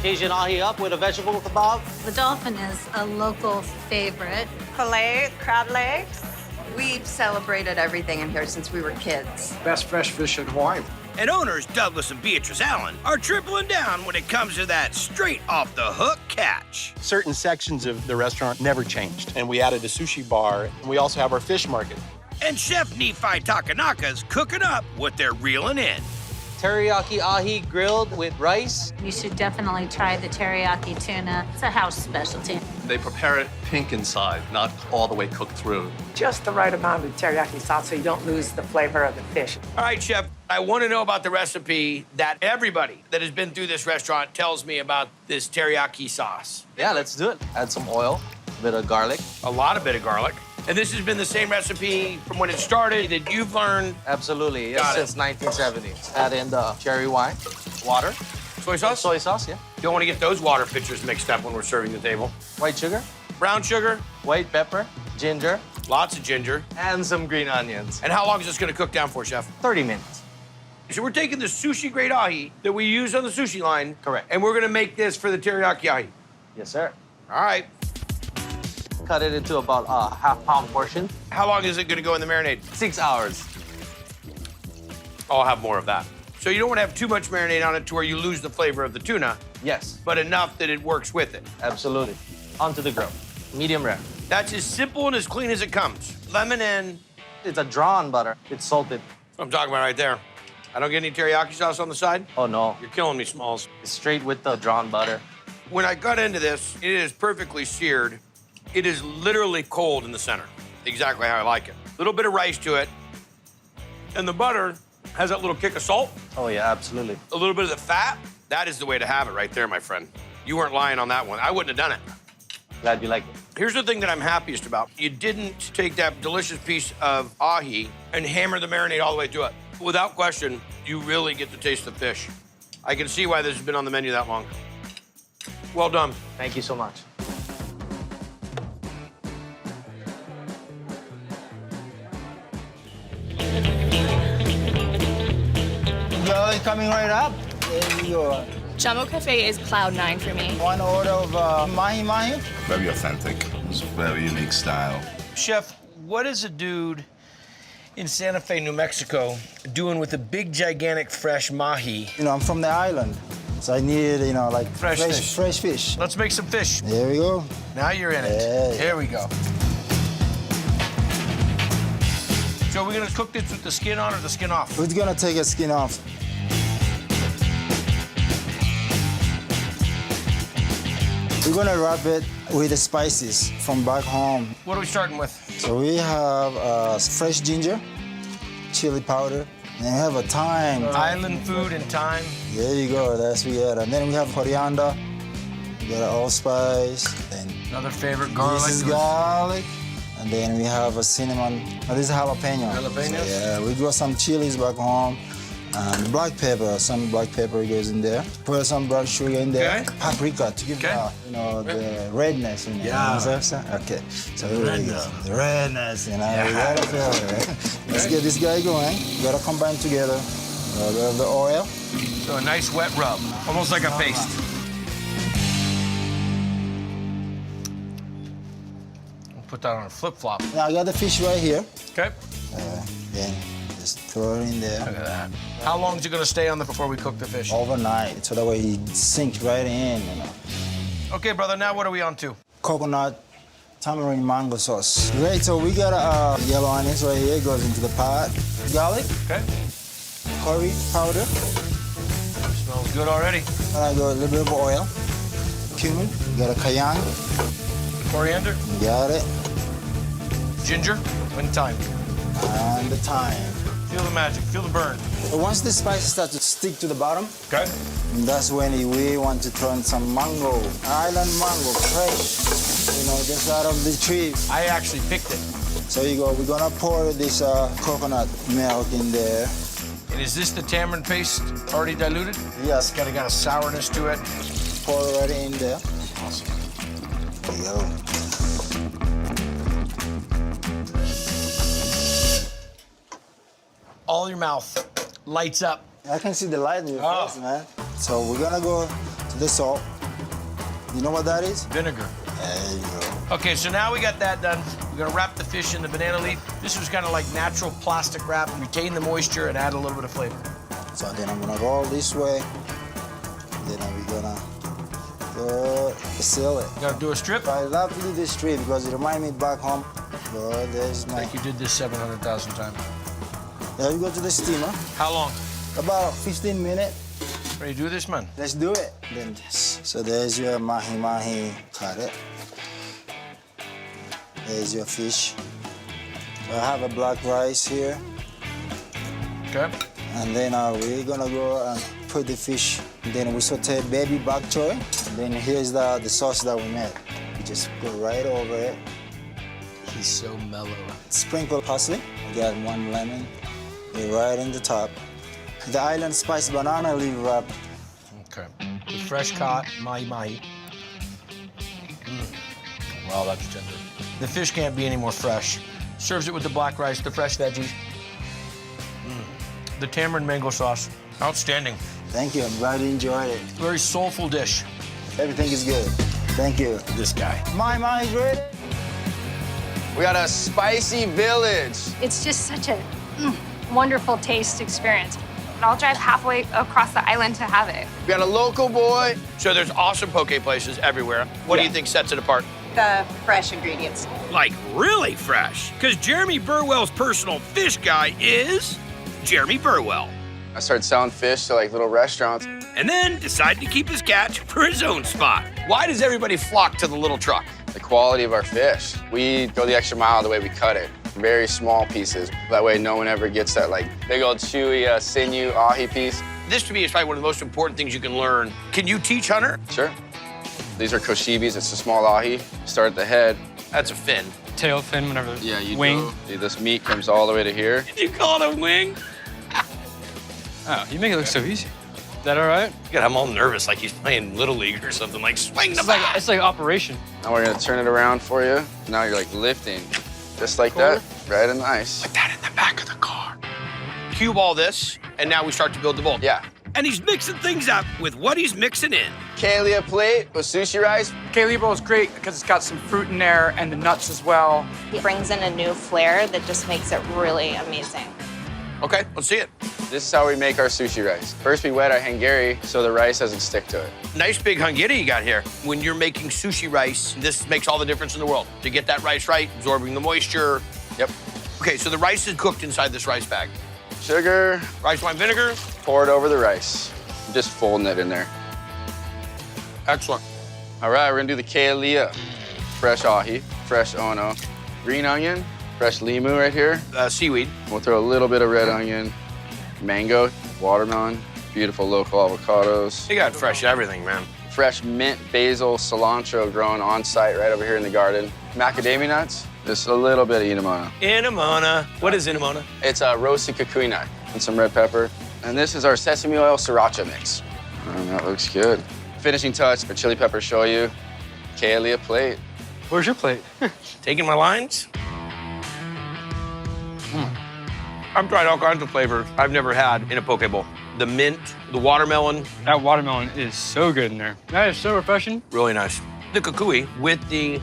Cajun ahi up with a vegetable kebab. The dolphin is a local favorite. Filet, crab legs. We've celebrated everything in here since we were kids. Best fresh fish in Hawaii. And owners Douglas and Beatrice Allen are tripling down when it comes to that straight off the hook catch. Certain sections of the restaurant never changed, and we added a sushi bar, and we also have our fish market. And Chef Nephi Takanaka's cooking up what they're reeling in. Teriyaki ahi grilled with rice. You should definitely try the teriyaki tuna. It's a house specialty. They prepare it pink inside, not all the way cooked through. Just the right amount of teriyaki sauce so you don't lose the flavor of the fish. All right, Chef, I want to know about the recipe that everybody that has been through this restaurant tells me about this teriyaki sauce. Yeah, let's do it. Add some oil, a bit of garlic. A lot of bit of garlic. And this has been the same recipe from when it started that you've learned. Absolutely, Got it. since 1970. Add in the cherry wine, water, Soy sauce? soy sauce, yeah. Don't want to get those water pitchers mixed up when we're serving the table. White sugar, Brown sugar, white pepper, ginger, lots of ginger. and some green onions. And how long is this going to cook down for, Chef? 30 minutes. So we're taking the sushi-grade ahi that we use on the sushi line. Correct. And we're going to make this for the teriyaki ahi. Yes, sir. All right. Cut it into about a half-pound portion. How long is it going to go in the marinade? 6 hours. I'll have more of that. So you don't want to have too much marinade on it to where you lose the flavor of the tuna, Yes, but enough that it works with it. absolutely. Onto the grill. Medium rare. That's as simple and as clean as it comes. Lemon in. It's a drawn butter. It's salted. I'm talking about right there. I don't get any teriyaki sauce on the side? Oh, no. You're killing me, Smalls. It's straight with the drawn butter. When I got into this, it is perfectly seared. It is literally cold in the center, exactly how I like it. A little bit of rice to it. And the butter has that little kick of salt, Oh, yeah, absolutely. a little bit of the fat. That is the way to have it right there, my friend. You weren't lying on that one. I wouldn't have done it. Glad you like it. Here's the thing that I'm happiest about. You didn't take that delicious piece of ahi and hammer the marinade all the way through it. Without question, you really get to taste the fish. I can see why this has been on the menu that long. Well done. Thank you so much. Garlic coming right up. There you go. Jumbo Cafe is cloud nine for me. One order of Mahi-Mahi. Very authentic. It's a very unique style. Chef, what is a dude in Santa Fe, New Mexico, doing with a big, gigantic, fresh mahi? You know, I'm from the island, so I need, you know, like Fresh fish. fresh fish. Let's make some fish. There we go. Now you're in it. Yeah. Here we go. So are we gonna cook this with the skin on or the skin off? We're gonna take a skin off. We're gonna wrap it with the spices from back home. What are we starting with? So we have fresh ginger, chili powder, and we have a thyme. Island food and thyme. There you go, that's what we got. And then we have coriander, we got allspice, and Another favorite, garlic. this is garlic. And then we have a cinnamon. Oh, this is jalapeno. Jalapenos? So, yeah, we got some chilies back home. And black pepper, some black pepper goes in there. Put some brown sugar in there. Okay. Paprika to give Okay. you know, the redness in there. Yeah. You know what I'm saying? Okay. So here we go. The redness, you know, Yeah. you gotta feel it, right? Let's get this guy going. You gotta combine together. A little bit of the oil. So a nice wet rub, almost like a paste. We'll put that on a flip-flop. Now I got the fish right here. Okay. Then just throw it in there. Look at that. How long is it gonna stay on there before we cook the fish? Overnight, so that way it sinks right in, you know. Okay, brother, now what are we on to? Coconut tamarind mango sauce. Great, so we got yellow onions right here, goes into the pot. Garlic, Okay. curry powder, Smells good already. and I got a little bit of oil. Cumin, got a cayenne, Coriander, got it, ginger, and thyme. and the thyme. Feel the magic, feel the burn. But once the spices start to stick to the bottom, Okay. that's when we want to throw in some mango, island mango, fresh, you know, just out of the tree. I actually picked it. So you go, we're gonna pour this coconut milk in there. And is this the tamarind paste already diluted? Yes, Got a sourness to it. pour it right in there. Awesome. There you go. All your mouth lights up. I can see the light in your Oh. face, man. So we're gonna go to the salt. You know what that is? Vinegar. There you go. Okay, so now we got that done. We're gonna wrap the fish in the banana leaf. This was kind of like natural plastic wrap, retain the moisture and add a little bit of flavor. So then I'm gonna roll this way. Then we're gonna go seal it. Gotta do a strip? I love to do this strip because it reminds me back home. Good, there's my... Like you did this 700,000 times. Now we go to the steamer. How long? About 15 minutes. Ready to do this, man? Let's do it. Then this. So there's your mahi-mahi kare. There's your fish. I have a black rice here. Okay. And then we're gonna go and put the fish. Then we saute baby bok choy. Then here's the sauce that we made. We just go right over it. He's so mellow. Sprinkle parsley. We got 1 lemon. Right in the top. The island spice banana leaf wrap. Okay. The fresh caught Mahi-Mahi. Wow, that's tender. The fish can't be any more fresh. Serves it with the black rice, the fresh veggies. The tamarind mango sauce. Outstanding. Thank you. I'm glad you enjoyed it. Very soulful dish. Everything is good. Thank you. This guy. Mahi-Mahi's ready. We got a spicy village. It's just such a wonderful taste experience. I'll drive halfway across the island to have it. We got a local boy. So there's awesome poke places everywhere. What do you think sets it apart? The fresh ingredients. Like really fresh. Because Jeremy Burwell's personal fish guy is Jeremy Burwell. I started selling fish to like little restaurants. And then decided to keep his catch for his own spot. Why does everybody flock to the little truck? The quality of our fish. We go the extra mile the way we cut it. Very small pieces. That way no one ever gets that like big old chewy sinew ahi piece. This to me is probably one of the most important things you can learn. Can you teach, Hunter? Sure. These are koshibis. It's a small ahi. Start at the head. That's a fin. Tail fin, whatever. Yeah, you wing. do. This meat comes all the way to here. Did you call it a wing? Oh, you make it look so easy. Is that all right? God, I'm all nervous, like he's playing Little League or something, like swing the bat. It's like operation. Now we're gonna turn it around for you. Now you're like lifting, just like that, right in the ice. Like that in the back of the car. Cube all this, and now we start to build the bowl. Yeah. And he's mixing things up with what he's mixing in. Kealia Plate with sushi rice. Kealia bowl is great because it's got some fruit in there and the nuts as well. It brings in a new flair that just makes it really amazing. Okay, let's see it. This is how we make our sushi rice. First, we wet our hangari so the rice doesn't stick to it. Nice big hungary you got here. When you're making sushi rice, this makes all the difference in the world. To get that rice right, absorbing the moisture. Yep. Okay, so the rice is cooked inside this rice bag. Sugar. Rice wine vinegar. Pour it over the rice. Just folding it in there. Excellent. All right, we're gonna do the kealia. Fresh ahi, fresh ono, green onion, fresh limu right here. Seaweed. We'll throw a little bit of red onion, mango, watermelon, beautiful local avocados. You got fresh everything, man. Fresh mint, basil, cilantro grown on site right over here in the garden. Macadamia nuts, just a little bit of inamona. Inamona. What is inamona? It's a roasted kukui nut and some red pepper. And this is our sesame oil sriracha mix. And that looks good. Finishing touch, our chili pepper shoyu, Kealia Plate. Where's your plate? Taking my lines? I've tried all kinds of flavors I've never had in a poke bowl. The mint, the watermelon. That watermelon is so good in there. That is so refreshing. Really nice. The kukui with the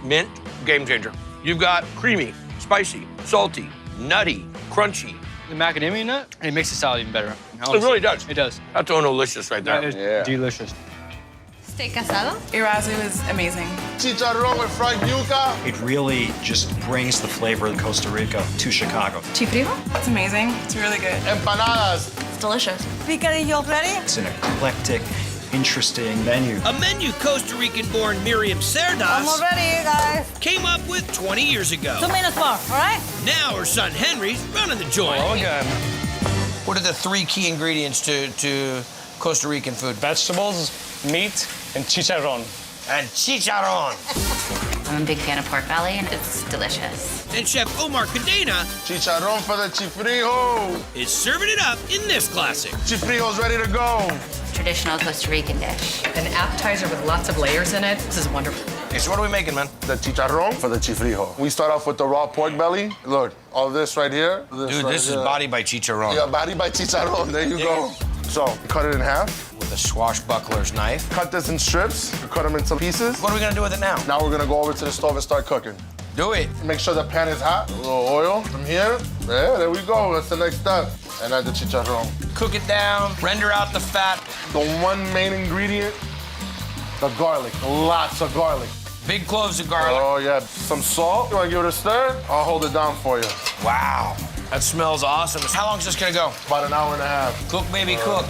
mint, game changer. You've got creamy, spicy, salty, nutty, crunchy. The macadamia nut, and it makes the salad even better. It really does. It does. That's ono-licious right there. That is delicious. Steak asado? Irazu is amazing. Chicharrón with fried yuca. It really just brings the flavor of Costa Rica to Chicago. Chifrijo? It's amazing. It's really good. Empanadas. It's delicious. Picadillo ready? It's an eclectic, interesting menu. A menu Costa Rican-born Miriam Cerdas Almost ready, guys. came up with 20 years ago. 2 minutes more, all right? Now her son Henry's running the joint. Oh, again. What are the 3 key ingredients to Costa Rican food? Vegetables, meat, and chicharrón. And chicharrón. I'm a big fan of pork belly, and it's delicious. And Chef Omar Cadena Chicharrón for the chifrijo. is serving it up in this classic. Chifrijo's ready to go. Traditional Costa Rican dish. An appetizer with lots of layers in it. This is wonderful. Okay, so what are we making, man? The chicharrón for the chifrijo. We start off with the raw pork belly. Look, all this right here. Dude, this is body by chicharrón. Yeah, body by chicharrón. There you go. So, cut it in half. With a swashbuckler's knife. Cut this in strips. Cut them into pieces. What are we gonna do with it now? Now we're gonna go over to the stove and start cooking. Do it. Make sure the pan is hot. A little oil from here. Yeah, there we go. That's the next step. And add the chicharrón. Cook it down, render out the fat. The one main ingredient, the garlic. Lots of garlic. Big cloves of garlic. Oh, yeah. Some salt. You wanna give it a stir? I'll hold it down for you. Wow. That smells awesome. How long is this gonna go? About an hour and a half. Cook, baby, cook.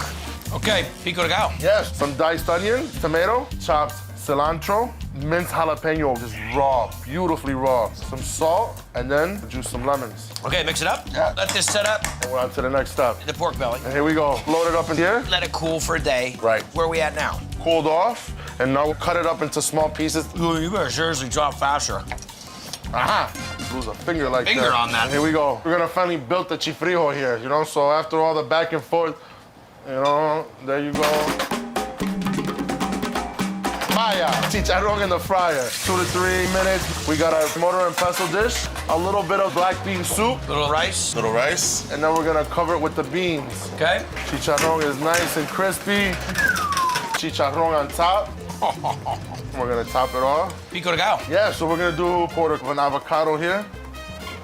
Okay, pico de gallo. Yes, some diced onion, tomato, chopped cilantro, minced jalapeno, just raw, beautifully raw. Some salt, and then juice some lemons. Okay, mix it up. Yeah. Let this set up. And we're on to the next step. The pork belly. And here we go. Load it up in here. Let it cool for a day. Right. Where are we at now? Cooled off, and now we'll cut it up into small pieces. Ooh, you better seriously chop faster. Aha! Lose a finger like Finger that. on that. And here we go. We're gonna finally build the chifrijo here, you know? So after all the back and forth, you know, there you go. Maya, chicharrón in the fryer. 2 to 3 minutes. We got our mortar and pestle dish, a little bit of black bean soup. Little rice. Little rice. And then we're gonna cover it with the beans. Okay. Chicharrón is nice and crispy. Chicharrón on top. We're gonna top it off. Pico de gallo. Yeah, so we're gonna do a quarter of an avocado here.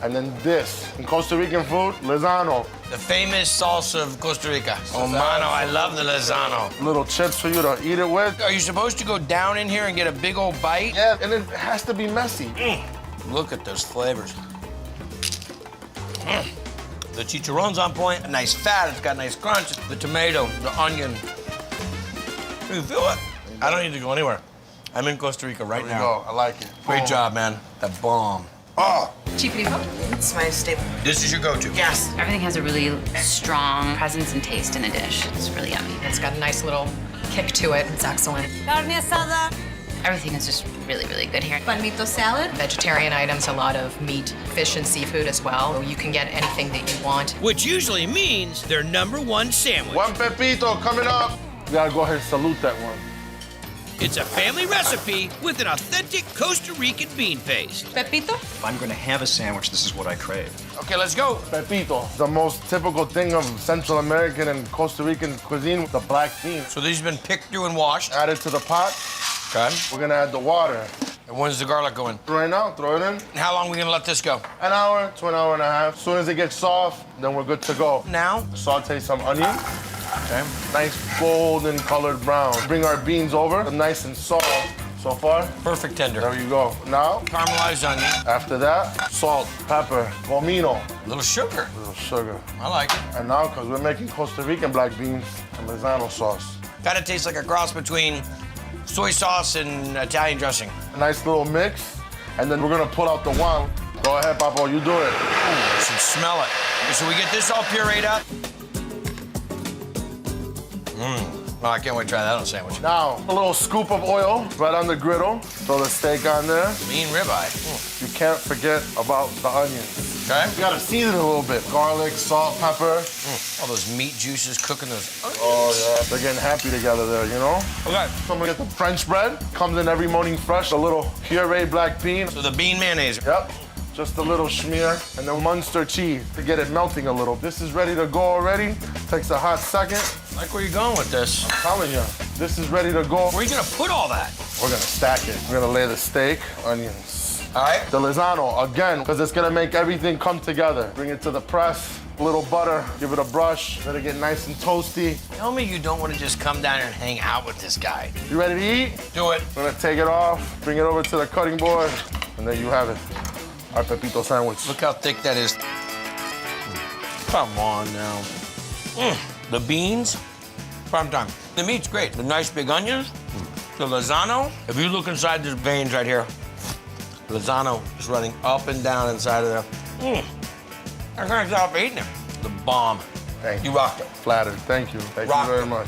And then this, in Costa Rican food, lizano. The famous salsa of Costa Rica. Oh, mano, I love the lizano. Little chips for you to eat it with. Are you supposed to go down in here and get a big old bite? Yeah, and it has to be messy. Look at those flavors. The chicharrón's on point, nice fat, it's got nice crunch. The tomato, the onion. You feel it? I don't need to go anywhere. I'm in Costa Rica right There you now. go, I like it. Great job, man. The bomb. Oh, Chifrijo. It's my staple. this is your go-to. Yes. Everything has a really strong presence and taste in a dish. It's really yummy. It's got a nice little kick to it. It's excellent. Carne asada. Everything is just really, really good here. Palmito salad. Vegetarian items, a lot of meat, fish, and seafood as well. You can get anything that you want. Which usually means their #1 sandwich. One Pepito coming up. We gotta go ahead and salute that one. It's a family recipe with an authentic Costa Rican bean paste. Pepito. If I'm going to have a sandwich, this is what I crave. Okay, let's go. Pepito, the most typical thing of Central American and Costa Rican cuisine, the black bean. So these have been picked through and washed. Add it to the pot. Okay. We're gonna add the water. And when's the garlic going? Right now, throw it in. And how long are we gonna let this go? An hour to an hour and a half. As soon as it gets soft, then we're good to go. Now? Saute some onion. Okay. Nice golden colored brown. Bring our beans over, nice and soft. So far, Perfect tender. there you go. Now, Caramelized onion. after that, salt, pepper, comino, A little sugar. little sugar. I like it. And now, because we're making Costa Rican black beans, and Lizano sauce. Kind of tastes like a cross between soy sauce and Italian dressing. A nice little mix, and then we're gonna pull out the wine. Go ahead, Papo, you do it. You should smell it. Okay, so we get this all pureed up. Well, I can't wait to try that on a sandwich. Now, a little scoop of oil right on the griddle. Throw the steak on there. Mean ribeye. You can't forget about the onions. Okay. You gotta season it a little bit. Garlic, salt, pepper. All those meat juices cooking those onions. Oh, yeah. They're getting happy together there, you know? Okay. So I'm gonna get the French bread. Comes in every morning fresh. A little pureed black bean. So the bean mayonnaise. Yep. Just a little schmear. And then Munster cheese to get it melting a little. This is ready to go already. Takes a hot second. I like where you're going with this. I'm telling you, this is ready to go. Where are you gonna put all that? We're gonna stack it. We're gonna lay the steak, onions. All right. The Lizano, again, because it's gonna make everything come together. Bring it to the press, a little butter, give it a brush, let it get nice and toasty. Tell me you don't want to just come down here and hang out with this guy. You ready to eat? Do it. We're gonna take it off, bring it over to the cutting board, and there you have it. Our Pepito sandwich. Look how thick that is. Come on now. The beans, prime time. The meat's great. The nice big onions, the Lizano. If you look inside these veins right here, Lizano is running up and down inside of there. I can't stop eating it. The bomb. Thank you. You rocked it. Flattered. Thank you. Thank you very much.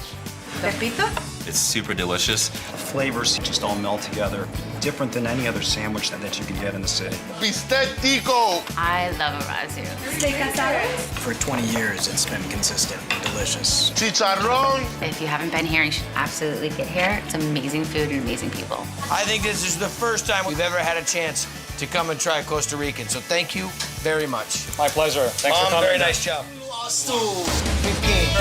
Pepito? It's super delicious. The flavors just all melt together. Different than any other sandwich that you can get in the city. Bistec tico. I love arazu. Steak asada. For 20 years, it's been consistent and delicious. Chicharrón. If you haven't been here, you should absolutely get here. It's amazing food and amazing people. I think this is the first time we've ever had a chance to come and try Costa Rican, so thank you very much. My pleasure. Thanks for coming. Very nice job. Luau Stew.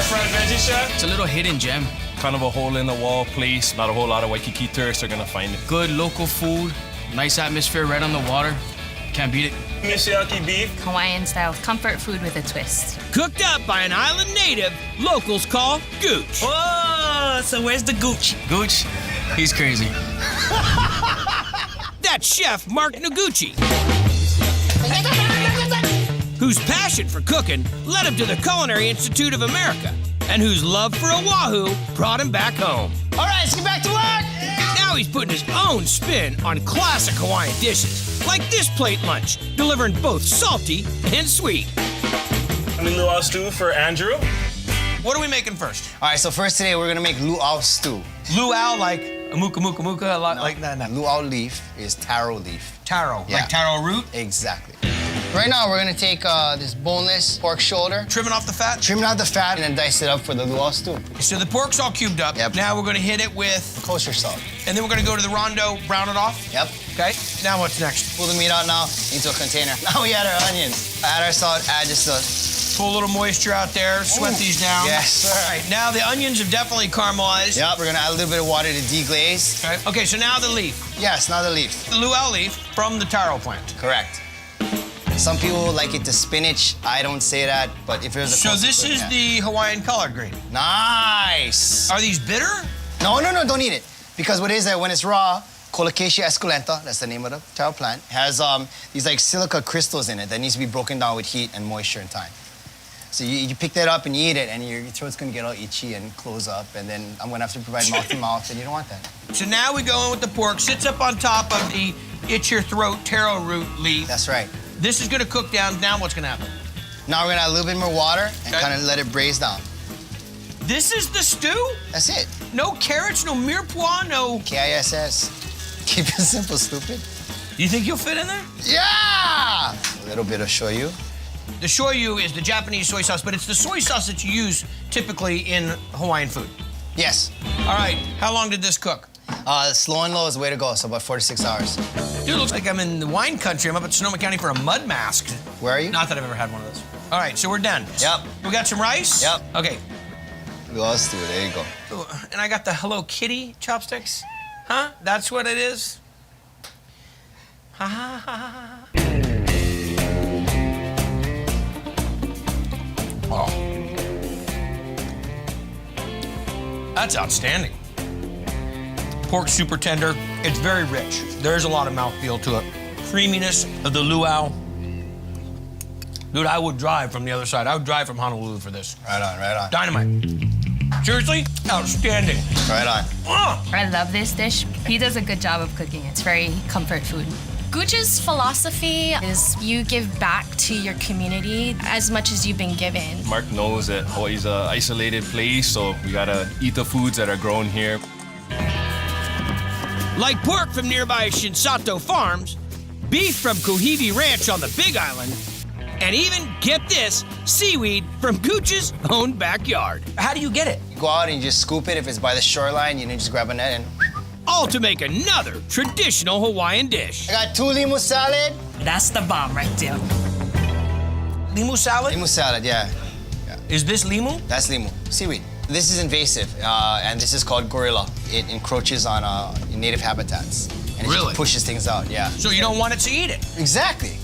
Fried veggie chef. It's a little hidden gem. Kind of a hole-in-the-wall place. Not a whole lot of Waikiki tourists are gonna find it. Good local food. Nice atmosphere right on the water. Can't beat it. Teriyaki beef. Hawaiian-style comfort food with a twist. Cooked up by an island native locals call gooch. Whoa, so where's the gooch? Gooch? He's crazy. That's Chef Mark Noguchi, whose passion for cooking led him to the Culinary Institute of America, and whose love for Oahu brought him back home. All right, let's get back to work. Now he's putting his own spin on classic Hawaiian dishes, like this plate lunch, delivering both salty and sweet. I mean, Luau Stew for Andrew. What are we making first? All right, so first today we're gonna make luau stew. Luau, like a muka, like that. No. Luau leaf is taro leaf. Taro, Yeah. like taro root? Exactly. Right now we're gonna take this boneless pork shoulder. Trimming off the fat? Trimming out the fat and then dice it up for the luau stew. So the pork's all cubed up. Yep. Now we're gonna hit it with kosher salt. And then we're gonna go to the rondo, brown it off? Yep. Okay, now what's next? Pull the meat out now into a container. Now we add our onions. Add our salt, add just a... Pull a little moisture out there, sweat these down. Yes. All right, now the onions have definitely caramelized. Yep, we're gonna add a little bit of water to deglaze. Okay, so now the leaf. Yes, now the leaf. The luau leaf from the taro plant. Correct. Some people like it to spinach. I don't say that, but if there's a... So this is the Hawaiian collard green. Nice. Are these bitter? No, don't eat it. Because what it is that when it's raw, Colocasia esculenta, that's the name of the taro plant, has these like silica crystals in it that needs to be broken down with heat and moisture and time. So you pick that up and you eat it, and your throat's gonna get all itchy and close up, and then I'm gonna have to provide mouth to mouth, and you don't want that. So now we go in with the pork, sits up on top of the itch your throat taro root leaf. That's right. This is gonna cook down. Now what's gonna happen? Now we're gonna add a little bit more water and kind of let it braise down. This is the stew? That's it. No carrots, no mirepoix, no... KISS. Keep it simple, stupid. You think you'll fit in there? Yeah! A little bit of shoyu. The shoyu is the Japanese soy sauce, but it's the soy sauce that you use typically in Hawaiian food. Yes. All right, how long did this cook? Slow and low is the way to go, so about 4 to 6 hours. Dude, it looks like I'm in the wine country. I'm up at Sonoma County for a mud mask. Where are you? Not that I've ever had one of those. All right, so we're done. Yep. We got some rice? Yep. Okay. Let's do it, there you go. Ooh, and I got the Hello Kitty chopsticks. Huh? That's what it is? Ha ha ha ha. Oh. That's outstanding. Pork's super tender. It's very rich. There's a lot of mouthfeel to it. Creaminess of the luau. Dude, I would drive from the other side. I would drive from Honolulu for this. Right on, right on. Dynamite. Seriously? Outstanding. Right on. I love this dish. He does a good job of cooking. It's very comfort food. Gucci's philosophy is you give back to your community as much as you've been given. Mark knows that Hawaii's an isolated place, so we gotta eat the foods that are grown here. Like pork from nearby Shinsato Farms, beef from Kuhivi Ranch on the Big Island, and even, get this, seaweed from Gucci's own backyard. How do you get it? You go out and you just scoop it. If it's by the shoreline, you just grab a net and... All to make another traditional Hawaiian dish. I got 2 limu salad. That's the bomb right there. Limu salad? Limu salad, yeah. Is this limu? That's limu, seaweed. This is invasive, and this is called gorilla. It encroaches on native habitats. And it just pushes things out, yeah. So you don't want it to eat it? Exactly.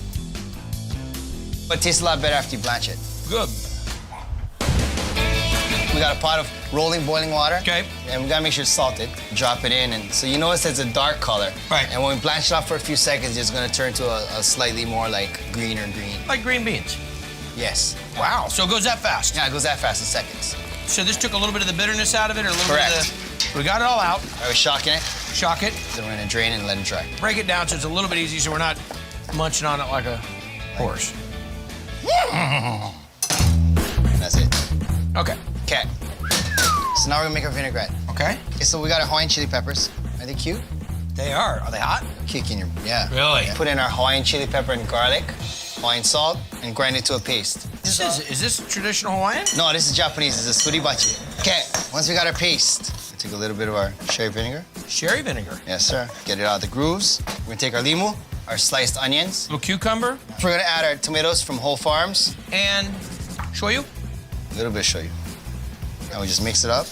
But it tastes a lot better after you blanch it. Good. We got a pot of rolling boiling water. Okay. And we gotta make sure it's salted. Drop it in, and so you notice it's a dark color. Right. And when we blanch it off for a few seconds, it's gonna turn to a slightly more like greener green. Like green beans? Yes. Wow, so it goes that fast? Yeah, it goes that fast in seconds. So this took a little bit of the bitterness out of it, or a little Correct. bit of the... We got it all out. Are we shocking it? Shock it. Then we're gonna drain it and let it dry. Break it down so it's a little bit easy so we're not munching on it like a horse. That's it. Okay. Okay. So now we're gonna make our vinaigrette. Okay. So we got our Hawaiian chili peppers. Are they cute? They are. Are they hot? Kick in your, yeah. Really? Yeah. Put in our Hawaiian chili pepper and garlic, Hawaiian salt, and grind it to a paste. Is this traditional Hawaiian? No, this is Japanese. This is suribachi. Okay, once we got our paste, we take a little bit of our sherry vinegar. Sherry vinegar? Yes, sir. Get it out of the grooves. We're gonna take our limu, our sliced onions. A little cucumber. We're gonna add our tomatoes from Whole Farms. And shoyu? A little bit of shoyu. And we just mix it up.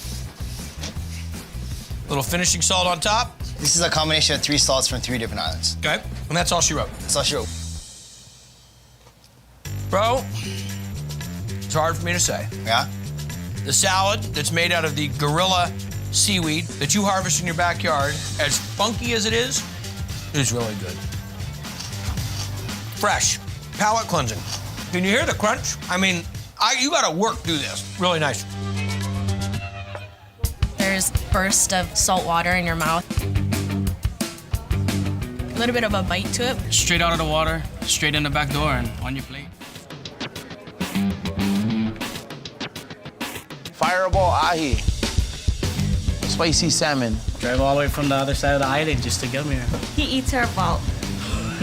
Little finishing salt on top. This is a combination of 3 salts from 3 different islands. Okay, and that's all she wrote. That's all she wrote. Bro, it's hard for me to say. Yeah? The salad that's made out of the gorilla seaweed that you harvest in your backyard, as funky as it is really good. Fresh, palate cleansing. Can you hear the crunch? I mean, you gotta work through this. Really nice. There's burst of salt water in your mouth. A little bit of a bite to it. Straight out of the water, straight in the back door and on your plate. Fireball ahi. Spicy salmon. Drive all the way from the other side of the island just to come here. He eats her about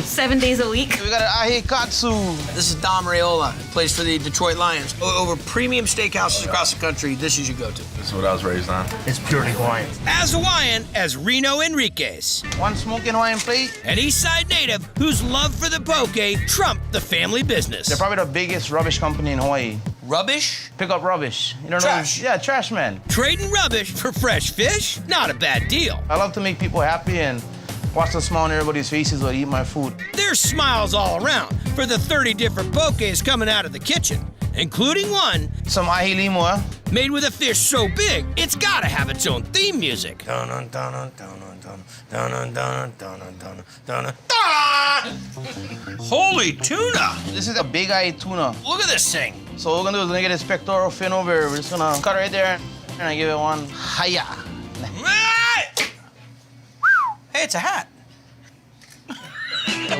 7 days a week. We got an ahi katsu. This is Dom Raiola, plays for the Detroit Lions. Over premium steakhouses across the country, this is your go-to. This is what I was raised on. It's purely Hawaiian. As Hawaiian as Reno Enriquez. One smoking Hawaiian plate. An East Side native whose love for the poke trumped the family business. They're probably the biggest rubbish company in Hawaii. Rubbish? Pick up rubbish. You don't Trash. know? Yeah, trash man. Trading rubbish for fresh fish? Not a bad deal. I love to make people happy and watch the smile on everybody's faces while I eat my food. There's smiles all around for the 30 different pokes coming out of the kitchen, including one some ahi limua made with a fish so big it's gotta have its own theme music. Holy tuna! This is a big ahi tuna. Look at this thing. So what we're gonna do is we're gonna get this pectoral fin over here. We're just gonna cut right there and I give it one hiya. Hey, it's a hat.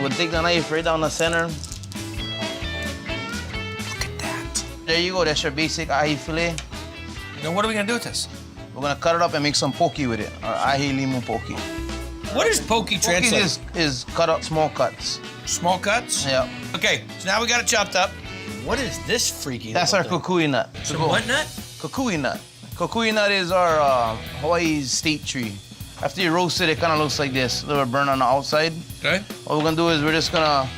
We'll take the knife right down the center. Look at that. There you go, that's your basic ahi fillet. Now what are we gonna do with this? We're gonna cut it up and make some poke with it, or ahi limu poke. What is poke translate? Poke is cut up small cuts. Small cuts? Yeah. Okay, so now we got it chopped up. What is this freaky? That's our kukui nut. So what nut? Kukui nut. Kukui nut is our Hawaii's state tree. After you roast it, it kind of looks like this, a little burn on the outside. Okay. What we're gonna do is we're just gonna,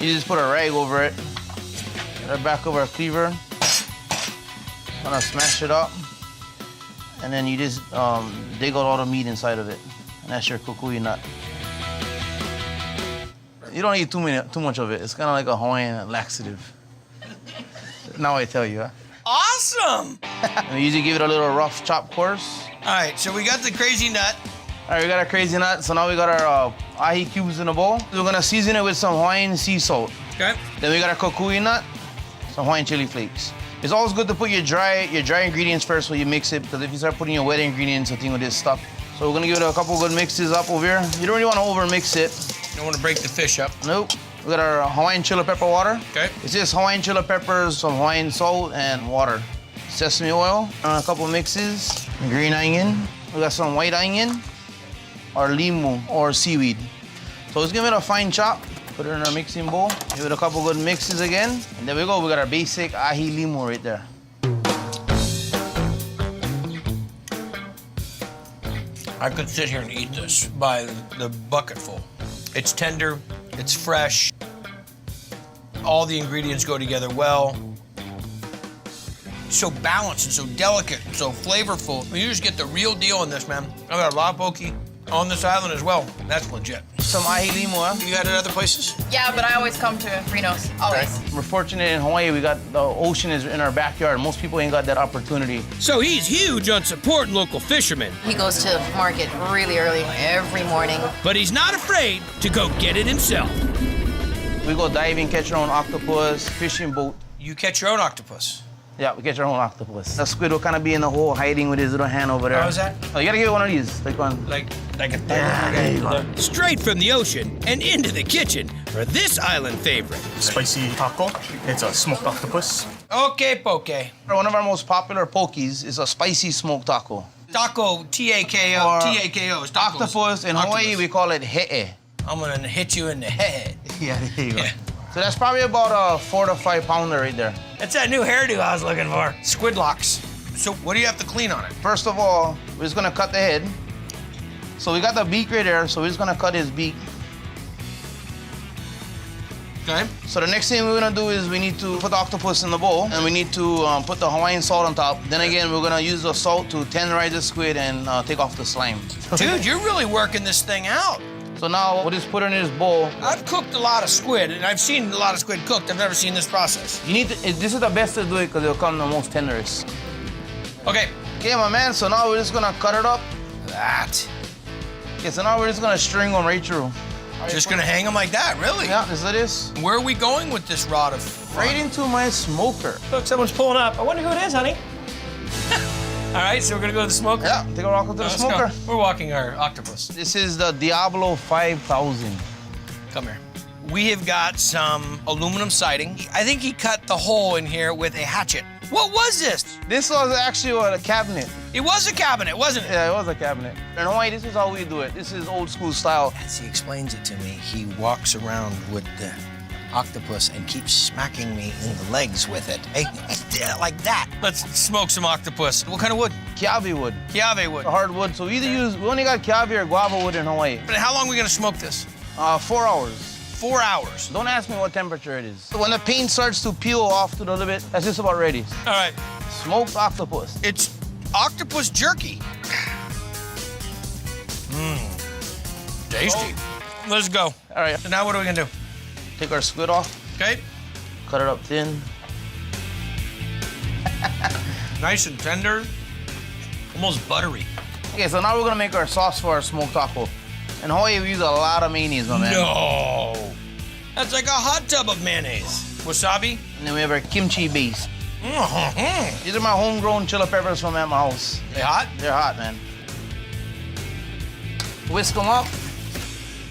you just put a rag over it, get the back of our cleaver, gonna smash it up, and then you just dig out all the meat inside of it, and that's your kukui nut. You don't eat too much of it. It's kind of like a Hawaiian laxative. Now I tell you, huh? Awesome! And we usually give it a little rough chop course. All right, so we got the crazy nut. All right, we got our crazy nut. So now we got our ahi cubes in a bowl. We're gonna season it with some Hawaiian sea salt. Okay. Then we got our kukui nut, some Hawaiian chili flakes. It's always good to put your dry ingredients first when you mix it, because if you start putting your wet ingredients, the thing will just stuck. So we're gonna give it a couple good mixes up over here. You don't really wanna over mix it. You don't wanna break the fish up. Nope. We got our Hawaiian chili pepper water. Okay. It's just Hawaiian chili peppers, some Hawaiian salt, and water. Sesame oil, and a couple mixes. Green onion. We got some white onion, or limu, or seaweed. So let's give it a fine chop. Put it in our mixing bowl. Give it a couple good mixes again. And there we go. We got our basic ahi limu right there. I could sit here and eat this by the bucketful. It's tender, it's fresh. All the ingredients go together well. So balanced and so delicate and so flavorful. You just get the real deal on this, man. I got a lot of poke on this island as well. That's legit. Some ahi limu, huh? You had it other places? Yeah, but I always come to Reno's, always. We're fortunate in Hawaii. We got the ocean is in our backyard. Most people ain't got that opportunity. So he's huge on supporting local fishermen. He goes to market really early every morning. But he's not afraid to go get it himself. We go diving, catch our own octopus, fishing boat. You catch your own octopus? Yeah, we catch our own octopus. The squid will kind of be in the hole hiding with his little hand over there. How is that? Oh, you gotta give it one of these. Like one. Like a thing. Straight from the ocean and into the kitchen for this island favorite. Spicy taco. It's a smoked octopus. Okay, poke. One of our most popular pokies is a spicy smoked taco. Taco, T-A-K-O, T-A-K-O. Octopus. In Hawaii, we call it he'e. I'm gonna hit you in the head. Yeah, there you go. So that's probably about a 4 to 5 pounder right there. That's that new hairdo I was looking for. Squid locks. So what do you have to clean on it? First of all, we're just gonna cut the head. So we got the beak right there, so we're just gonna cut his beak. Okay. So the next thing we're gonna do is we need to put the octopus in the bowl, and we need to put the Hawaiian salt on top. Then again, we're gonna use the salt to tenderize the squid and take off the slime. Dude, you're really working this thing out. So now we'll just put it in this bowl. I've cooked a lot of squid, and I've seen a lot of squid cooked. I've never seen this process. You need to, this is the best to do it because it'll come the most tenderest. Okay. Okay, my man, so now we're just gonna cut it up. That. Okay, so now we're just gonna string them right through. Just gonna hang them like that, really? Yeah, this it is. Where are we going with this rod of fun? Right into my smoker. Look, someone's pulling up. I wonder who it is, honey. All right, so we're gonna go to the smoker? Yeah, take a walk to the smoker. Go. We're walking our octopus. This is the Diablo 5000. Come here. We have got some aluminum siding. I think he cut the hole in here with a hatchet. What was this? This was actually a cabinet. It was a cabinet, wasn't it? Yeah, it was a cabinet. In Hawaii, this is how we do it. This is old school style. As he explains it to me, he walks around with the octopus and keeps smacking me in the legs with it. Hey, like that. Let's smoke some octopus. What kind of wood? Kiawe wood. Kiawe wood. Hardwood. So we either use, we only got kiawe or guava wood in Hawaii. But how long are we gonna smoke this? 4 hours. 4 hours. Don't ask me what temperature it is. When the paint starts to peel off to a little bit, that's just about ready. All right. Smoked octopus. It's octopus jerky. Mmm. Tasty. Oh. Let's go. All right. So now what are we gonna do? Take our squid off. Okay. Cut it up thin. Nice and tender. Almost buttery. Okay, so now we're gonna make our sauce for our smoked taco. In Hawaii, we use a lot of mayonnaise, my man. No. That's like a hot tub of mayonnaise. Wasabi. And then we have our kimchi base. Mm-hmm. These are my homegrown chili peppers from at my house. They hot? They're hot, man. Whisk them up.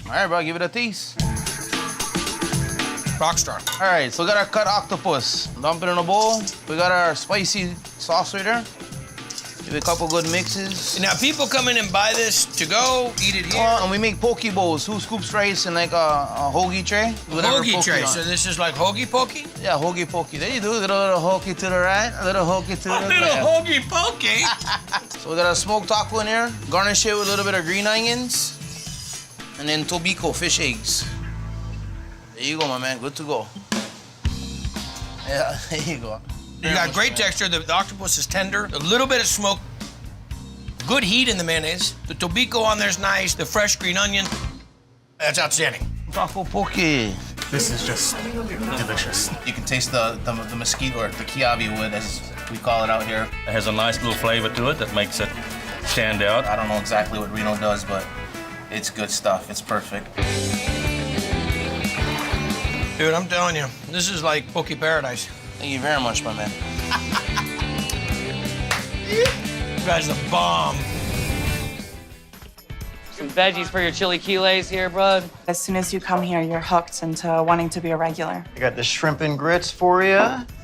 All right, bro, give it a taste. Rockstar. All right, so we got our cut octopus. Dump it in a bowl. We got our spicy sauce right there. Give it a couple good mixes. Now, people come in and buy this to go, eat it here. And we make poke bowls, 2 scoops rice and like a hoagie tray. Hoagie tray, so this is like hoagie pokey? Yeah, hoagie pokey. There you do, a little hoagie to the right, a little hoagie to the left. A little hoagie pokey? So we got a smoked taco in here. Garnish it with a little bit of green onions. And then tobiko, fish eggs. There you go, my man, good to go. Yeah, there you go. You got great texture. The octopus is tender. A little bit of smoke. Good heat in the mayonnaise. The tobiko on there's nice. The fresh green onion. That's outstanding. Taco poke. This is just delicious. You can taste the mesquite or the kiawe wood, as we call it out here. It has a nice little flavor to it that makes it stand out. I don't know exactly what Reno does, but it's good stuff. It's perfect. Dude, I'm telling you, this is like poke paradise. Thank you very much, my man. You guys are the bomb. Some veggies for your chili quiles here, bud. As soon as you come here, you're hooked into wanting to be a regular. I got the shrimp and grits for you.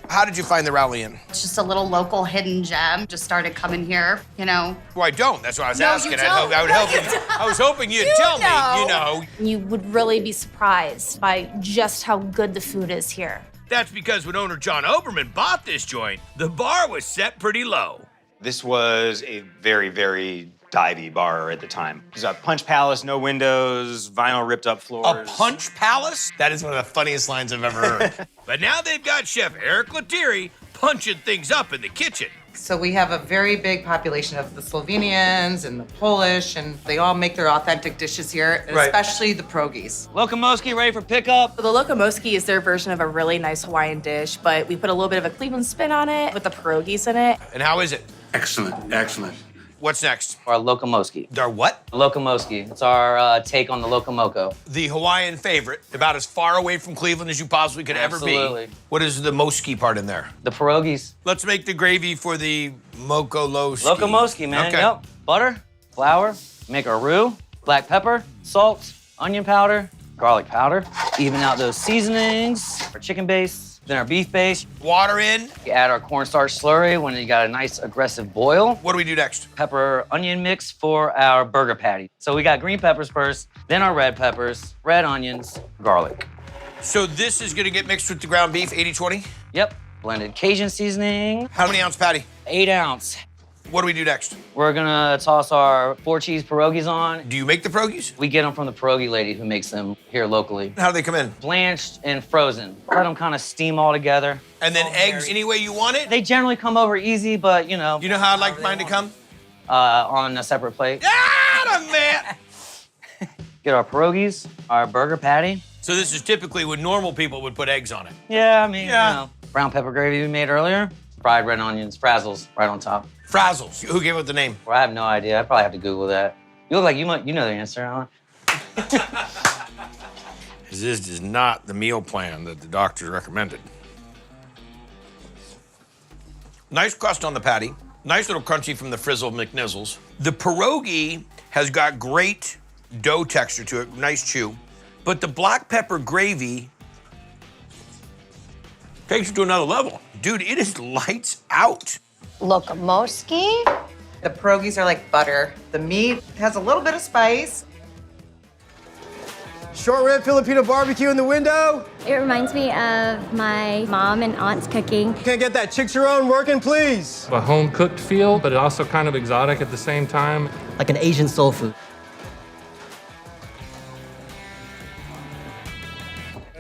How did you find the rally in? It's just a little local hidden gem. Just started coming here, you know. Well, I don't. That's what I was No, asking. you don't. I was hoping you'd tell me, you know. You would really be surprised by just how good the food is here. That's because when owner John Oberman bought this joint, the bar was set pretty low. This was a very, very divey bar at the time. It was a punch palace, no windows, vinyl ripped up floors. A punch palace? That is one of the funniest lines I've ever heard. But now they've got Chef Eric Lettieri punching things up in the kitchen. So we have a very big population of the Slovenians and the Polish, and they all make their authentic dishes here, Right. especially the pierogies. Loco Moski ready for pickup? The Loco Moski is their version of a really nice Hawaiian dish, but we put a little bit of a Cleveland spin on it with the pierogies in it. And how is it? Excellent, excellent. What's next? Our Loco Moski. Our what? Loco Moski. It's our take on the Loco Moco. The Hawaiian favorite, about as far away from Cleveland as you possibly could ever Absolutely. be. What is the Moski part in there? The pierogies. Let's make the gravy for the Moco Loski. Loco Moski, man. Okay. Yep. Butter, flour, make our roux, black pepper, salt, onion powder, garlic powder. Even out those seasonings, our chicken base, then our beef base. Water in. You add our cornstarch slurry when you got a nice aggressive boil. What do we do next? Pepper onion mix for our burger patty. So we got green peppers first, then our red peppers, red onions, garlic. So this is gonna get mixed with the ground beef, 80-20? Yep. Blended Cajun seasoning. How many ounce patty? 8 ounce. What do we do next? We're gonna toss our 4-cheese pierogies on. Do you make the pierogies? We get them from the pierogi lady who makes them here locally. How do they come in? Blanched and frozen. Let them kind of steam all together. And then eggs any way you want it? They generally come over easy, but you know. You know how I'd like mine to come? On a separate plate. Man! Get our pierogies, our burger patty. So this is typically when normal people would put eggs on it. Yeah, I mean, you know. Brown pepper gravy we made earlier. Fried red onions, frazzles, right on top. Frazzles. Who gave it the name? Well, I have no idea. I probably have to Google that. You look like you know the answer, huh? This is not the meal plan that the doctor recommended. Nice crust on the patty. Nice little crunchy from the frizzle McNizzles. The pierogi has got great dough texture to it, nice chew. But the black pepper gravy takes it to another level. Dude, it is lights out. Loco, Moski. The pierogies are like butter. The meat has a little bit of spice. Short rib Filipino barbecue in the window. It reminds me of my mom and aunt's cooking. Can I get that chicharrón working, please? A home-cooked feel, but also kind of exotic at the same time. Like an Asian soul food.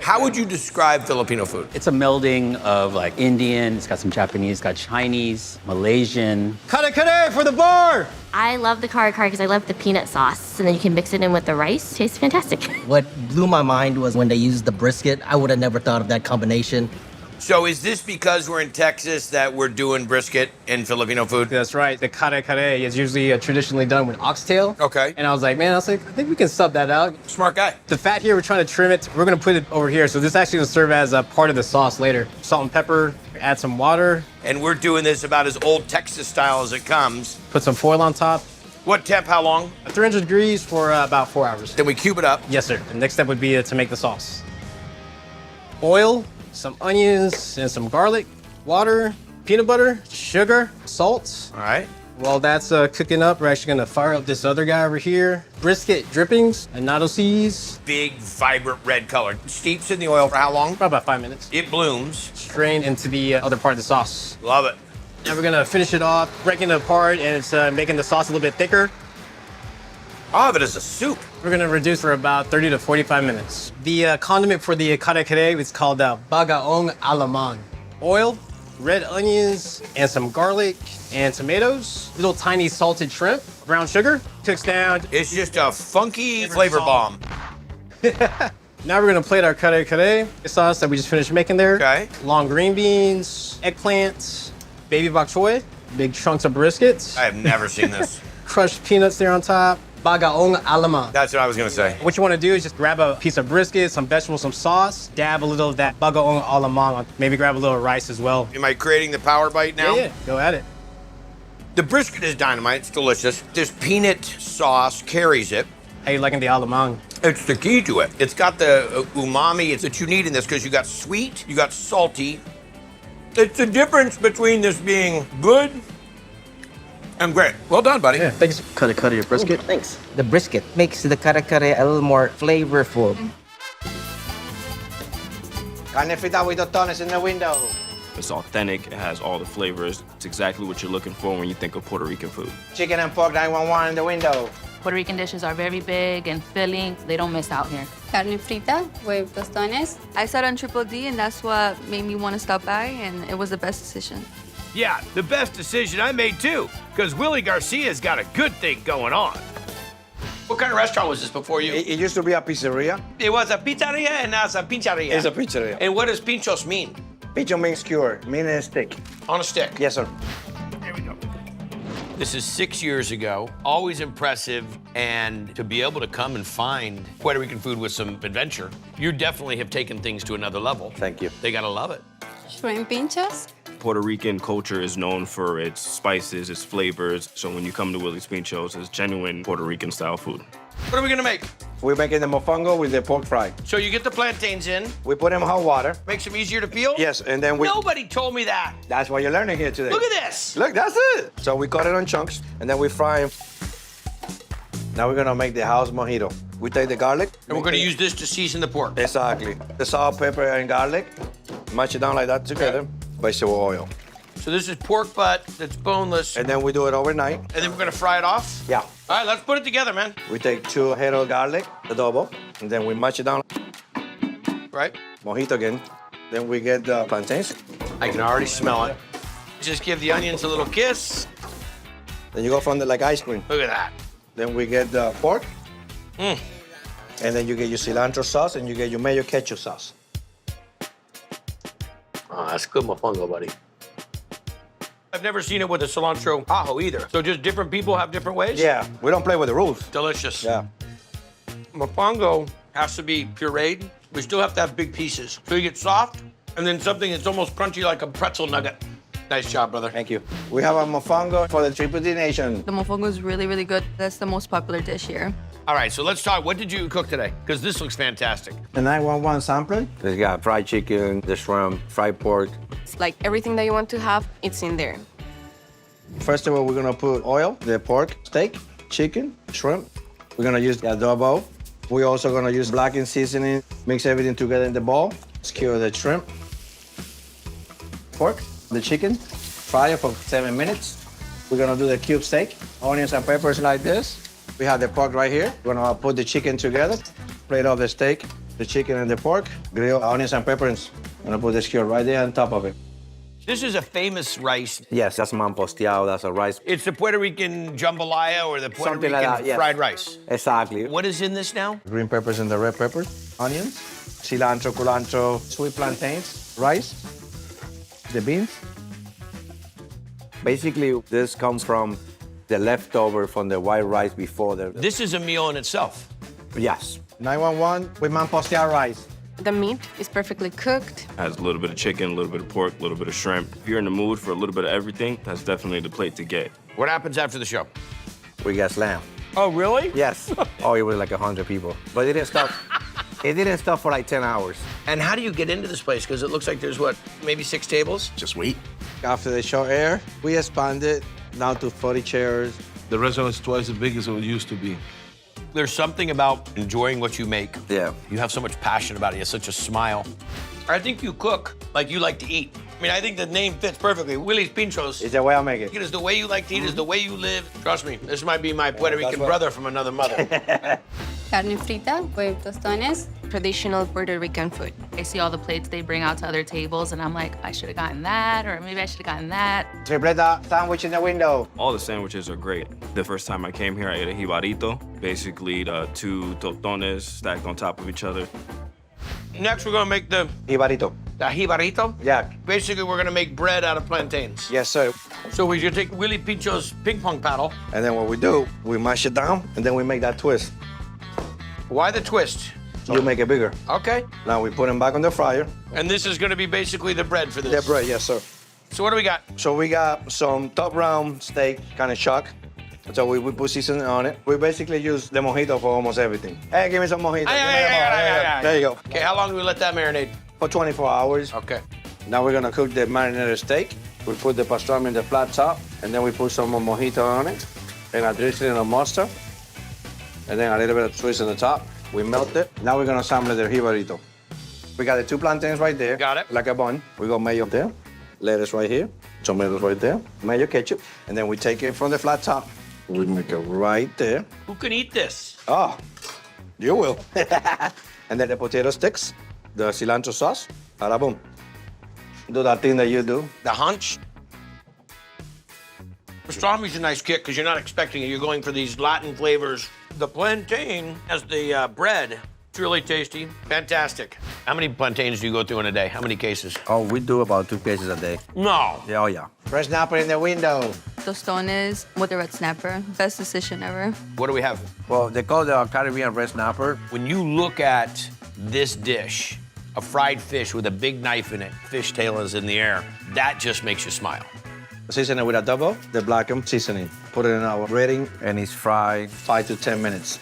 How would you describe Filipino food? It's a melding of like Indian, it's got some Japanese, it's got Chinese, Malaysian. Kare Kare for the bar! I love the Kare Kare because I love the peanut sauce, and then you can mix it in with the rice. Tastes fantastic. What blew my mind was when they used the brisket. I would have never thought of that combination. So is this because we're in Texas that we're doing brisket in Filipino food? That's right. The Kare Kare is usually traditionally done with oxtail. Okay. And I was like, I think we can sub that out. Smart guy. The fat here, we're trying to trim it. We're gonna put it over here. So this actually will serve as a part of the sauce later. Salt and pepper, add some water. And we're doing this about as old Texas style as it comes. Put some foil on top. What temp, how long? 300 degrees for about 4 hours. Then we cube it up. Yes, sir. The next step would be to make the sauce. Oil, some onions, and some garlic, water, peanut butter, sugar, salt. All right. While that's cooking up, we're actually gonna fire up this other guy over here. Brisket drippings, annatto seeds. Big, vibrant red color. Steeps in the oil for how long? For about 5 minutes. It blooms. Strain into the other part of the sauce. Love it. Now we're gonna finish it off, breaking it apart, and it's making the sauce a little bit thicker. I'll have it as a soup. We're gonna reduce for about 30 to 45 minutes. The condiment for the Kare Kare is called bagaong alamang. Oil, red onions, and some garlic and tomatoes. Little tiny salted shrimp, brown sugar, cooks down. It's just a funky flavor bomb. Now we're gonna plate our Kare Kare sauce that we just finished making there. Okay. Long green beans, eggplant, baby bok choy, big chunks of briskets. I have never seen this. Crushed peanuts there on top. Bagaong alamang. That's what I was gonna say. What you wanna do is just grab a piece of brisket, some vegetables, some sauce, dab a little of that bagaong alamang on. Maybe grab a little rice as well. Am I creating the power bite now? Yeah, go at it. The brisket is dynamite, it's delicious. This peanut sauce carries it. How you liking the alamang? It's the key to it. It's got the umami that you need in this because you got sweet, you got salty. It's the difference between this being good and great. Well done, buddy. Yeah, thanks. Kare Kare your brisket. Thanks. The brisket makes the Kare Kare a little more flavorful. Carne frita with tostones in the window. It's authentic, it has all the flavors. It's exactly what you're looking for when you think of Puerto Rican food. Chicken and pork 911 in the window. Puerto Rican dishes are very big and filling. They don't miss out here. Carne frita with tostones. I sat on Triple D, and that's what made me want to stop by, and it was the best decision. Yeah, the best decision I made too, because Willie Garcia's got a good thing going on. What kind of restaurant was this before you? It used to be a pizzeria. It was a pizzeria and now it's a pincheria. It's a pizzeria. And what does pinchos mean? Pincho means skewer, meaning a stick. On a stick? Yes, sir. Here we go. This is 6 years ago. Always impressive, and to be able to come and find Puerto Rican food with some adventure, you definitely have taken things to another level. Thank you. They gotta love it. Shrimp pinchos. Puerto Rican culture is known for its spices, its flavors. So when you come to Willie's Pinchos, it's genuine Puerto Rican style food. What are we gonna make? We're making the mofongo with the pork fry. So you get the plantains in. We put them in hot water. Makes them easier to peel? Yes, and then we... Nobody told me that. That's what you're learning here today. Look at this. Look, that's it. So we cut it on chunks, and then we fry them. Now we're gonna make the house mojito. We take the garlic. And we're gonna use this to season the pork. Exactly. The salt, pepper, and garlic. Mash it down like that together. Vegetable oil. So this is pork butt that's boneless. And then we do it overnight. And then we're gonna fry it off? Yeah. All right, let's put it together, man. We take 2 head of garlic, adobo, and then we mash it down. Right. Mojito again. Then we get the plantains. I can already smell it. Just give the onions a little kiss. Then you go from the like ice cream. Look at that. Then we get the pork. And then you get your cilantro sauce and you get your mayo ketchup sauce. Oh, that's good mofongo, buddy. I've never seen it with a cilantro ajo either. So just different people have different ways? Yeah, we don't play with the rules. Delicious. Yeah. Mofongo has to be pureed. We still have to have big pieces. So you get soft, and then something that's almost crunchy like a pretzel nugget. Nice job, brother. Thank you. We have a mofongo for the Triple D Nation. The mofongo is really, really good. That's the most popular dish here. All right, so let's talk. What did you cook today? Because this looks fantastic. The 911 sampler. It's got fried chicken, the shrimp, fried pork. It's like everything that you want to have, it's in there. First of all, we're gonna put oil, the pork, steak, chicken, shrimp. We're gonna use the adobo. We're also gonna use blackened seasoning, mix everything together in the bowl. Skewer the shrimp, pork, the chicken, fry it for 7 minutes. We're gonna do the cube steak, onions and peppers like this. We have the pork right here. We're gonna put the chicken together, plate off the steak, the chicken and the pork, grill onions and peppers. I'm gonna put the skewer right there on top of it. This is a famous rice. Yes, that's mamposteado, that's a rice. It's the Puerto Rican jambalaya or the Puerto Something Rican like that, yes. fried rice. Exactly. What is in this now? Green peppers and the red peppers, onions, cilantro, culantro, sweet plantains, rice, the beans. Basically, this comes from the leftover from the white rice before the... This is a meal in itself. Yes. 911 with mamposteado rice. The meat is perfectly cooked. Has a little bit of chicken, a little bit of pork, a little bit of shrimp. If you're in the mood for a little bit of everything, that's definitely the plate to get. What happens after the show? We get slammed. Oh, really? Yes. Oh, it was like 100 people. But it didn't stop. It didn't stop for like 10 hours. And how do you get into this place? Because it looks like there's, what, maybe 6 tables? Just wait. After the show air, we expanded now to 40 chairs. The restaurant is twice as big as it used to be. There's something about enjoying what you make. Yeah. You have so much passion about it. You have such a smile. I think you cook like you like to eat. I mean, I think the name fits perfectly. Willie's Pinchos. It's the way I make it. It is the way you like to eat. It's the way you live. Trust me, this might be my Puerto Rican brother from another mother. Carne frita with tostones. Traditional Puerto Rican food. I see all the plates they bring out to other tables, and I'm like, I should have gotten that, or maybe I should have gotten that. Tripleta sandwich in the window. All the sandwiches are great. The first time I came here, I ate a jibarito, basically the 2 tostones stacked on top of each other. Next, we're gonna make the Jibarito. jibarito. Yeah. Basically, we're gonna make bread out of plantains. Yes, sir. So we should take Willie Pincho's ping pong paddle. And then what we do, we mash it down, and then we make that twist. Why the twist? You make it bigger. Okay. Now we put them back on the fryer. And this is gonna be basically the bread for this. The bread, yes, sir. So what do we got? So we got some top round steak, kind of chuck. So we put seasoning on it. We basically use the mojito for almost everything. Hey, give me some mojito. There you go. Okay, how long do we let that marinate? For 24 hours. Okay. Now we're gonna cook the marinated steak. We put the pastrami in the flat top, and then we put some more mojito on it, and a drizzling of mustard, and then a little bit of twist on the top. We melt it. Now we're gonna assemble the jibarito. We got the 2 plantains right there. Got it. Like a bun. We got mayo there, lettuce right here, tomatoes right there, mayo ketchup, and then we take it from the flat top. We make it right there. Who can eat this? Oh, you will. And then the potato sticks, the cilantro sauce, bada boom. Do that thing that you do. The hunch. Pastrami's a nice kick because you're not expecting it. You're going for these Latin flavors. The plantain has the bread. It's really tasty. Fantastic. How many plantains do you go through in a day? How many cases? Oh, we do about 2 cases a day. No. Yeah, oh yeah. Fresh snapper in the window. Tostones with the red snapper. Best decision ever. What do we have? Well, they call the Caribbean red snapper. When you look at this dish, a fried fish with a big knife in it, fish tail is in the air, that just makes you smile. Season it with adobo, the blackened seasoning. Put it in our breading, and it's fried 5 to 10 minutes.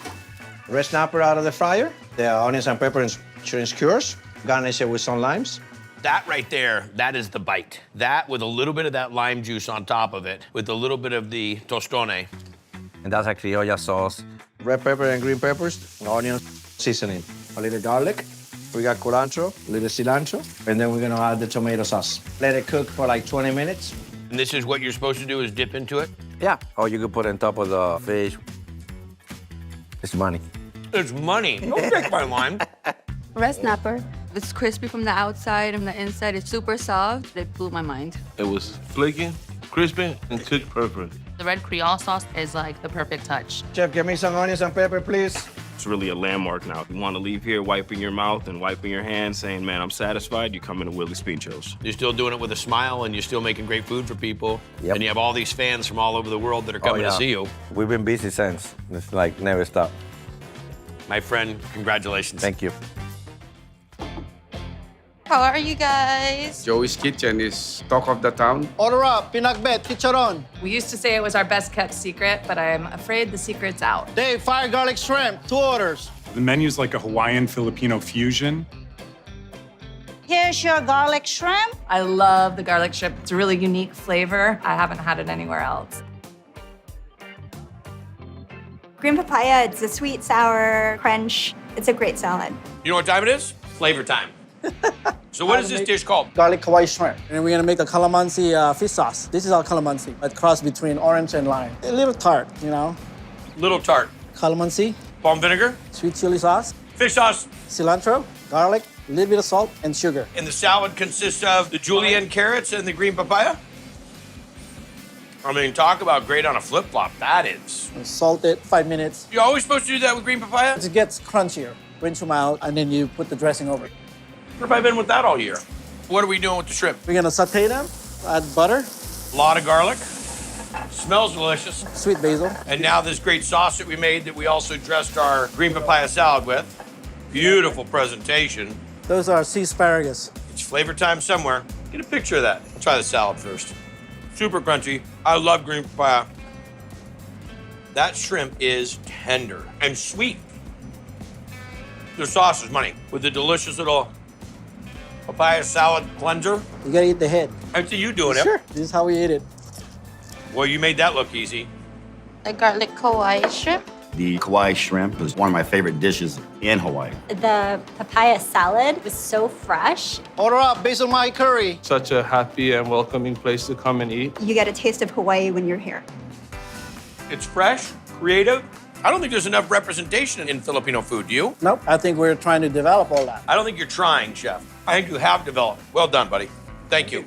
Red snapper out of the fryer, the onions and pepper and shrimp skewers, garnish it with some limes. That right there, that is the bite. That with a little bit of that lime juice on top of it, with a little bit of the tostone. And that's a criolla sauce. Red pepper and green peppers, onions, seasoning. A little garlic, We got culantro, a little cilantro, and then we're gonna add the tomato sauce. Let it cook for like 20 minutes. And this is what you're supposed to do is dip into it? Yeah. Or you could put it on top of the fish. It's money. It's money. Don't take my line. Red snapper. It's crispy from the outside and the inside is super soft. It blew my mind. It was flaky, crispy, and cooked perfect. The red Creole sauce is like the perfect touch. Chef, give me some onions and pepper, please. It's really a landmark now. You want to leave here wiping your mouth and wiping your hands, saying, man, I'm satisfied, you come into Willie's Pinchos. You're still doing it with a smile and you're still making great food for people. Yep. And you have all these fans from all over the world that are coming to see you. We've been busy since. It's like never stop. My friend, congratulations. Thank you. How are you guys? Joey's Kitchen is talk of the town. Order up, pinakbet, chicharrón. We used to say it was our best kept secret, but I'm afraid the secret's out. Dave, fire garlic shrimp, 2 orders. The menu's like a Hawaiian Filipino fusion. Here's your garlic shrimp. I love the garlic shrimp. It's a really unique flavor. I haven't had it anywhere else. Green papaya, it's a sweet, sour crunch. It's a great salad. You know what time it is? Flavor time. So what is this dish called? Garlic Hawaii shrimp. And we're gonna make a calamansi fish sauce. This is our calamansi, a cross between orange and lime. A little tart, you know. Little tart. Calamansi. Palm vinegar. Sweet chili sauce. Fish sauce. Cilantro, garlic, a little bit of salt, and sugar. And the salad consists of the julienne carrots and the green papaya? I mean, talk about great on a flip-flop, that is. And salt it, 5 minutes. You're always supposed to do that with green papaya? It gets crunchier. Rinse them out, and then you put the dressing over it. Where have I been with that all year? What are we doing with the shrimp? We're gonna saute them, add butter. A lot of garlic. Smells delicious. Sweet basil. And now this great sauce that we made that we also dressed our green papaya salad with. Beautiful presentation. Those are sea asparagus. It's flavor time somewhere. Get a picture of that. I'll try the salad first. Super crunchy. I love green papaya. That shrimp is tender and sweet. The sauce is money with the delicious little papaya salad cleanser. You gotta eat the head. I see you doing it. Sure. This is how we eat it. Well, you made that look easy. The garlic Kauai shrimp. The Kauai shrimp is one of my favorite dishes in Hawaii. The papaya salad was so fresh. Order up, basil Mahi curry. Such a happy and welcoming place to come and eat. You get a taste of Hawaii when you're here. It's fresh, creative. I don't think there's enough representation in Filipino food, do you? Nope, I think we're trying to develop all that. I don't think you're trying, Chef. I think you have developed. Well done, buddy. Thank you.